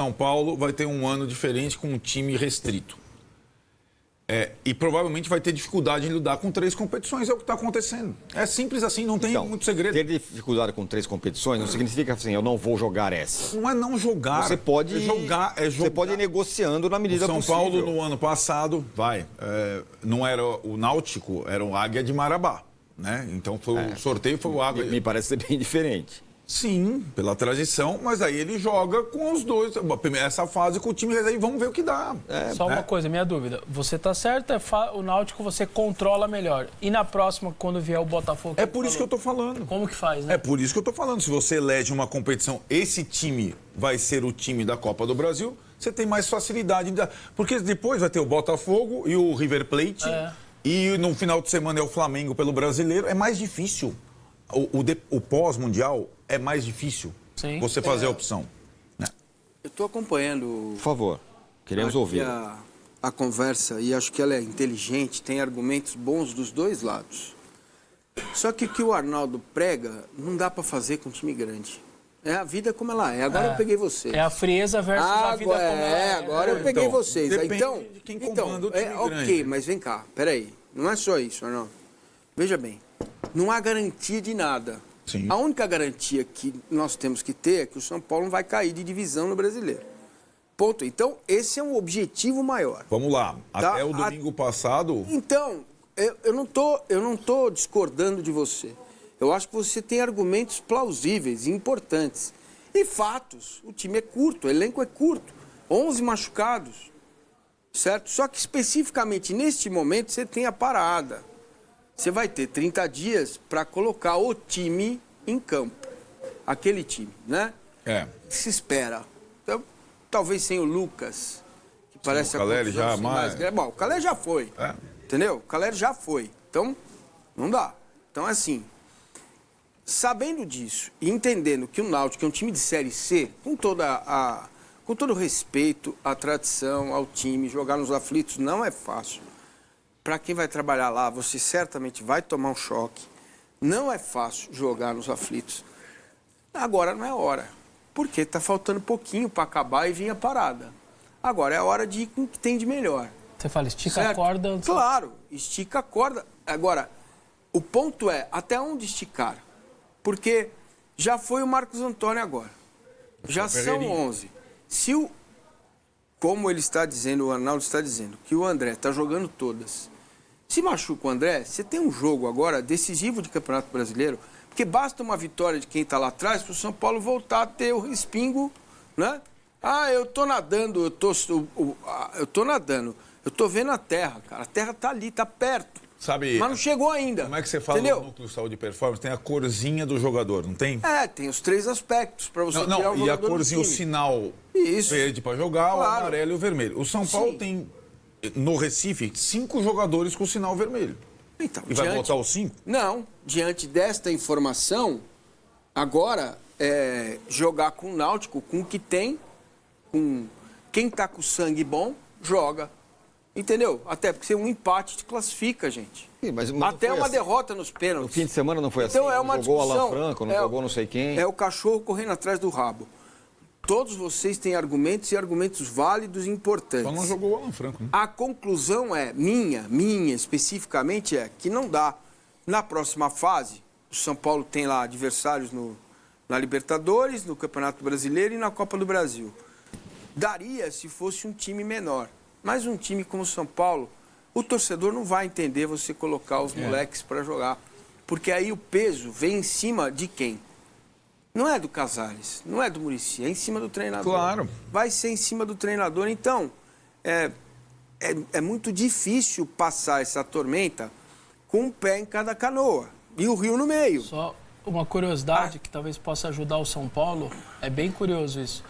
São Paulo vai ter um ano diferente com um time restrito. E provavelmente vai ter dificuldade em lidar com 3 competições, é o que está acontecendo. É simples assim, não tem muito segredo. Ter dificuldade com 3 competições não significa assim, eu não vou jogar essa. Não é não jogar. Você pode jogar. Você pode ir negociando na medida possível. São possível. Paulo, no ano passado, não era o Náutico, era o Águia de Marabá. Né? Então o sorteio foi o Águia. Me parece ser bem diferente. Sim, pela tradição, mas aí ele joga com os dois. Essa fase com o time reserva, vamos ver o que dá. Só uma coisa, minha dúvida. Você tá certo, o Náutico você controla melhor. E na próxima, quando vier o Botafogo... É por isso que eu tô falando. Como que faz, né? É por isso que eu tô falando. Se você elege uma competição, esse time vai ser o time da Copa do Brasil, você tem mais facilidade. Porque depois vai ter o Botafogo e o River Plate. E no final de semana é o Flamengo pelo Brasileiro. É mais difícil. O pós-mundial é mais difícil você fazer a opção. Né? Eu estou acompanhando... Por favor, queremos ouvir. A conversa, e acho que ela é inteligente, tem argumentos bons dos dois lados. Só que o que o Arnaldo prega não dá para fazer com um time grande. É a vida como ela é. Agora eu peguei vocês. É a frieza versus a vida como ela é. Agora eu peguei vocês. Depende de quem comanda o time grande. Ok, mas vem cá, peraí. Não é só isso, Arnaldo. Veja bem, não há garantia de nada. Sim. A única garantia que nós temos que ter é que o São Paulo não vai cair de divisão no Brasileiro. Ponto. Então, esse é um objetivo maior. Vamos lá. Tá? Até o domingo passado... Então, eu não tô discordando de você. Eu acho que você tem argumentos plausíveis e importantes. E fatos. O time é curto, o elenco é curto. 11 machucados. Certo? Só que especificamente neste momento você tem a parada. Você vai ter 30 dias para colocar o time em campo. Aquele time, né? Se espera. Então, talvez sem o Lucas, que parece o Caleri já mais... Bom, o Caleri já foi. Entendeu? O Caleri já foi. Então, não dá. Então, é assim, sabendo disso e entendendo que o Náutico é um time de Série C, com todo o respeito à tradição, ao time, jogar nos aflitos não é fácil. Para quem vai trabalhar lá, você certamente vai tomar um choque. Não é fácil jogar nos aflitos. Agora não é hora, porque está faltando pouquinho para acabar e vir a parada. Agora é a hora de ir com o que tem de melhor. Você fala, estica a corda... Claro, estica a corda. Agora, o ponto é, até onde esticar? Porque já foi o Marcos Antônio agora. Já são 11. Se como ele está dizendo, o Arnaldo está dizendo, que o André está jogando todas. Se machuca o André, você tem um jogo agora decisivo de Campeonato Brasileiro, porque basta uma vitória de quem está lá atrás para o São Paulo voltar a ter o respingo, né? Eu tô nadando, eu tô nadando, eu tô vendo a terra, cara. A terra tá ali, tá perto. Sabe, mas não chegou ainda. Como é que você fala no núcleo de saúde e performance? Tem a corzinha do jogador, não tem? Tem os 3 aspectos para você tirar o jogador. E a corzinha, o sinal verde para jogar, o amarelo e o vermelho. O São Paulo tem, no Recife, 5 jogadores com sinal vermelho. Então, e vai botar os 5? Não, diante desta informação, agora jogar com o Náutico, com o que tem, com quem tá com sangue bom, joga. Entendeu? Até porque um empate te classifica, gente. Sim, mas até uma assim. derrota nos pênaltis. No fim de semana não foi então assim? É uma jogou discussão. Alan Franco, não jogou não sei quem. É o cachorro correndo atrás do rabo. Todos vocês têm argumentos e argumentos válidos e importantes. Só não jogou o Alan Franco. Né? A conclusão é, minha especificamente, é que não dá. Na próxima fase, o São Paulo tem lá adversários na Libertadores, no Campeonato Brasileiro e na Copa do Brasil. Daria se fosse um time menor. Mas um time como o São Paulo, o torcedor não vai entender você colocar os moleques para jogar. Porque aí o peso vem em cima de quem? Não é do Casares, não é do Muricy, é em cima do treinador. Claro. Vai ser em cima do treinador. Então, é muito difícil passar essa tormenta com um pé em cada canoa. E o rio no meio. Só uma curiosidade que talvez possa ajudar o São Paulo, é bem curioso isso.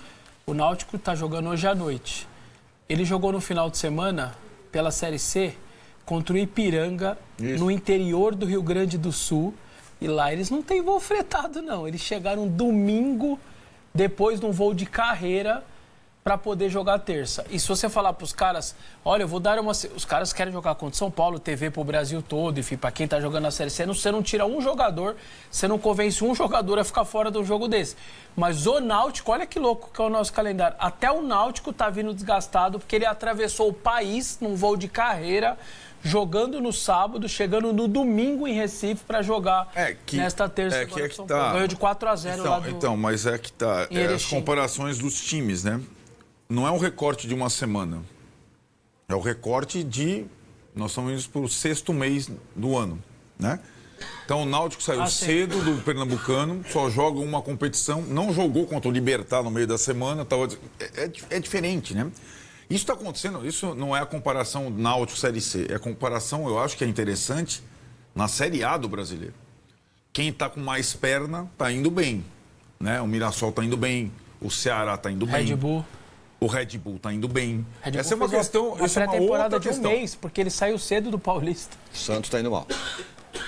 O Náutico está jogando hoje à noite. Ele jogou no final de semana, pela Série C, contra o Ipiranga, no interior do Rio Grande do Sul. E lá eles não têm voo fretado, não. Eles chegaram domingo, depois de um voo de carreira, para poder jogar terça. E se você falar para os caras, olha, eu vou dar uma... Os caras querem jogar contra São Paulo, TV pro Brasil todo, enfim, para quem tá jogando na Série C, você não tira um jogador, você não convence um jogador a ficar fora de um jogo desse. Mas o Náutico, olha que louco que é o nosso calendário. Até o Náutico tá vindo desgastado, porque ele atravessou o país num voo de carreira, jogando no sábado, chegando no domingo em Recife para jogar nesta terça. Ganhou de 4-0 lá do... Então, mas é que tá. As comparações dos times, né? Não é um recorte de uma semana. É o recorte de... Nós estamos indo para o 6º mês do ano, né? Então, o Náutico saiu cedo do Pernambucano, só joga uma competição, não jogou contra o Libertad no meio da semana. É diferente, né? Isso está acontecendo, isso não é a comparação Náutico-Série C, é a comparação, eu acho que é interessante, na Série A do brasileiro. Quem está com mais perna está indo bem, né? O Mirassol está indo bem, o Ceará está indo bem. Red Bull. O Red Bull está indo bem. Essa é uma questão, essa é uma pré-temporada de um mês, porque ele saiu cedo do Paulista. O Santos está indo mal.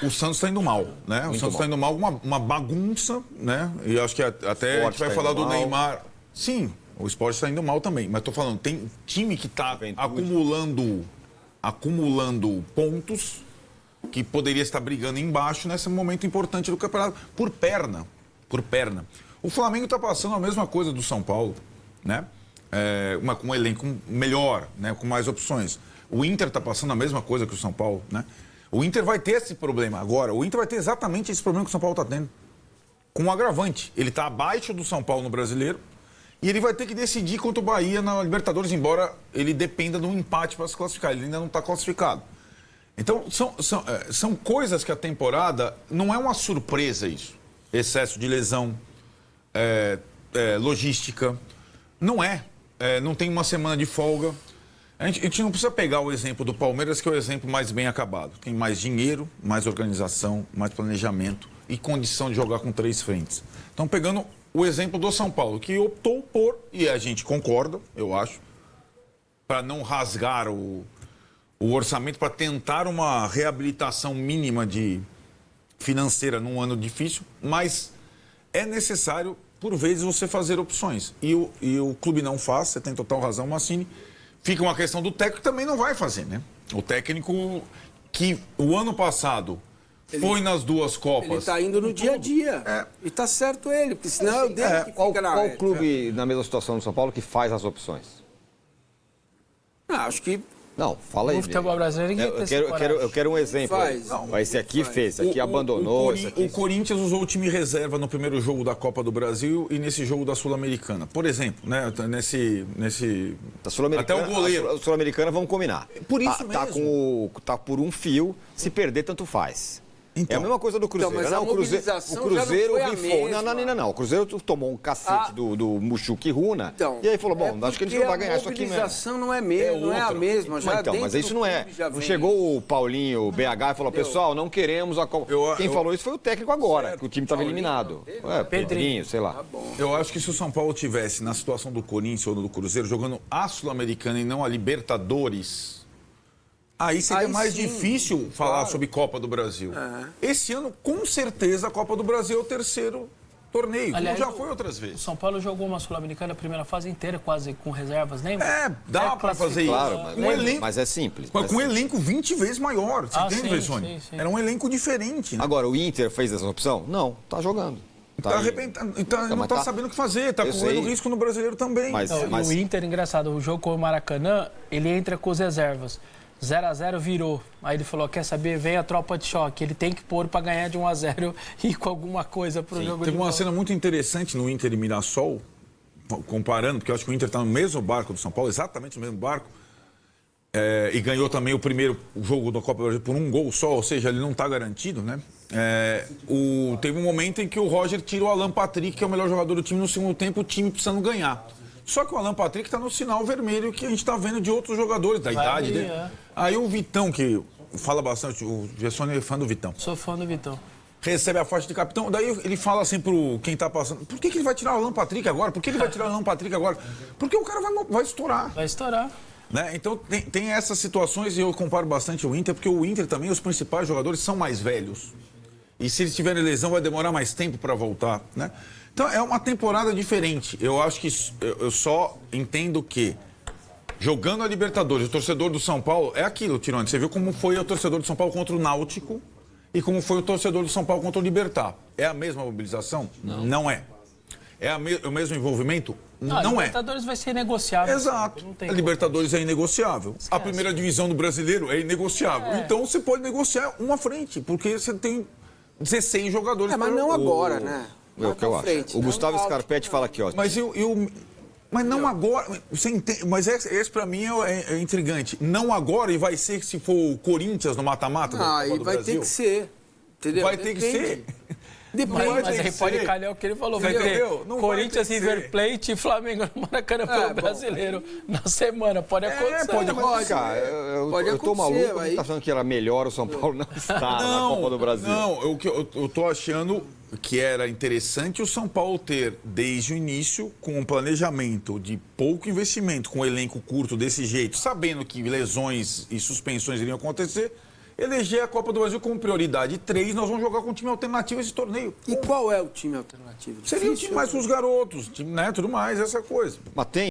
O Santos está indo mal, né? O Santos está indo mal, uma bagunça, né? E acho que até a gente vai falar do Neymar. Sim, o Sport está indo mal também. Mas estou falando, tem time que está acumulando pontos que poderia estar brigando embaixo nesse momento importante do campeonato. Por perna. O Flamengo está passando a mesma coisa do São Paulo, né? Com um elenco melhor, né? Com mais opções. O Inter está passando a mesma coisa que o São Paulo, né? O Inter vai ter esse problema agora. O Inter vai ter exatamente esse problema que o São Paulo está tendo. Com um agravante. Ele está abaixo do São Paulo no Brasileiro e ele vai ter que decidir contra o Bahia na Libertadores, embora ele dependa de um empate para se classificar. Ele ainda não está classificado. Então, são coisas que a temporada... Não é uma surpresa isso. Excesso de lesão, logística. Não é. Não tem uma semana de folga. A gente não precisa pegar o exemplo do Palmeiras, que é o exemplo mais bem acabado. Tem mais dinheiro, mais organização, mais planejamento e condição de jogar com 3 frentes. Então, pegando o exemplo do São Paulo, que optou por, e a gente concorda, eu acho, para não rasgar o orçamento, para tentar uma reabilitação mínima financeira num ano difícil, mas é necessário, por vezes, você fazer opções. E o clube não faz, você tem total razão, Massini. Fica uma questão do técnico que também não vai fazer, né? O técnico que o ano passado foi nas 2 Copas. Ele está indo no dia a dia. E está certo ele, porque senão é o dele que fica na Qual clube, na mesma situação do São Paulo, que faz as opções? Acho que... Não, fala aí. No futebol brasileiro, eu quero um exemplo. Esse aqui fez, esse aqui abandonou. O Corinthians usou o time reserva no primeiro jogo da Copa do Brasil e nesse jogo da Sul-Americana. Por exemplo, né? Até o goleiro. A Sul-Americana, vamos combinar. Por isso mesmo. Tá por um fio, se perder, tanto faz. Então, é a mesma coisa do Cruzeiro. Então, mas a mobilização o Cruzeiro já não foi rifou. a mesma. Não. O Cruzeiro tomou um cacete do Muxuque Runa. E aí falou, bom, acho que a gente não vai ganhar isso aqui mesmo. A mobilização não é mesmo, não é a mesma. Já mas isso não é. Não chegou o Paulinho, o BH, e falou, pessoal, não queremos a Copa. Quem falou isso foi o técnico agora, que o time estava eliminado. Pedrinho, sei lá. Eu acho que se o São Paulo tivesse na situação do Corinthians ou do Cruzeiro, jogando a Sul-Americana e não a Libertadores... Aí seria mais difícil falar sobre Copa do Brasil. Esse ano, com certeza, a Copa do Brasil é o 3º torneio, aliás, como já foi outras vezes. O São Paulo jogou uma Sul-Americana a primeira fase inteira, quase com reservas, lembra? Dá para fazer isso. Claro, mas é simples. Com um elenco 20 vezes maior, você entende, Vessone? Sim. Era um elenco diferente. Né? Agora, o Inter fez essa opção? Não, tá jogando. Não tá sabendo o que fazer, tá correndo risco no brasileiro também. Mas o Inter, engraçado, o jogo com o Maracanã, ele entra com as reservas. 0-0 virou. Aí ele falou, quer saber? Vem a tropa de choque. Ele tem que pôr para ganhar de 1-0 e com alguma coisa pro jogo. Teve uma cena muito interessante no Inter e Mirassol, comparando, porque eu acho que o Inter está no mesmo barco do São Paulo, exatamente no mesmo barco, e ganhou também o primeiro jogo da Copa do Brasil por 1 gol só, ou seja, ele não está garantido, né? Teve um momento em que o Roger tirou o Alan Patrick, que é o melhor jogador do time, no segundo tempo, o time precisando ganhar. Só que o Alan Patrick está no sinal vermelho que a gente está vendo de outros jogadores, da idade dele. Aí o Vitão, que fala bastante, o Gessone é fã do Vitão. Sou fã do Vitão. Recebe a faixa de capitão, daí ele fala assim pro quem tá passando, por que ele vai tirar o Alan Patrick agora? Por que ele vai tirar o Alan Patrick agora? Porque o cara vai estourar. Vai estourar. Né? Então tem essas situações e eu comparo bastante o Inter, porque o Inter também, os principais jogadores são mais velhos. E se eles tiverem lesão, vai demorar mais tempo para voltar, né? Então, é uma temporada diferente. Eu acho que eu só entendo que, jogando a Libertadores, o torcedor do São Paulo é aquilo, Tirone. Você viu como foi o torcedor do São Paulo contra o Náutico e como foi o torcedor do São Paulo contra o Libertad. É a mesma mobilização? Não é. É o mesmo envolvimento? Não é. A Libertadores vai ser negociável. Exato. A Libertadores é inegociável. Esquece. A primeira divisão do brasileiro é inegociável. Então você pode negociar uma frente, porque você tem 16 jogadores. Mas não agora, né? É o que eu acho. O Gustavo Scarpetti fala aqui, ó. Mas não agora. Você entende, mas esse pra mim é intrigante. Não agora, e vai ser se for o Corinthians no mata-mata da Copa do Brasil. Vai ter que ser. Entendeu? Vai ter que ser. Mas aí pode calhar o que ele falou. Vai ter Corinthians, River Plate e Flamengo no Maracanã pelo Brasileiro na semana. Pode acontecer. Pode acontecer. Eu tô maluco, você tá achando que era melhor o São Paulo não estar na Copa do Brasil. Não, eu tô achando que era interessante o São Paulo ter, desde o início, com um planejamento de pouco investimento, com um elenco curto desse jeito, sabendo que lesões e suspensões iriam acontecer, eleger a Copa do Brasil como prioridade 3, nós vamos jogar com um time alternativo esse torneio. E qual é o time alternativo? Seria o time mais com os garotos, time, né, tudo mais, essa coisa. Mas tem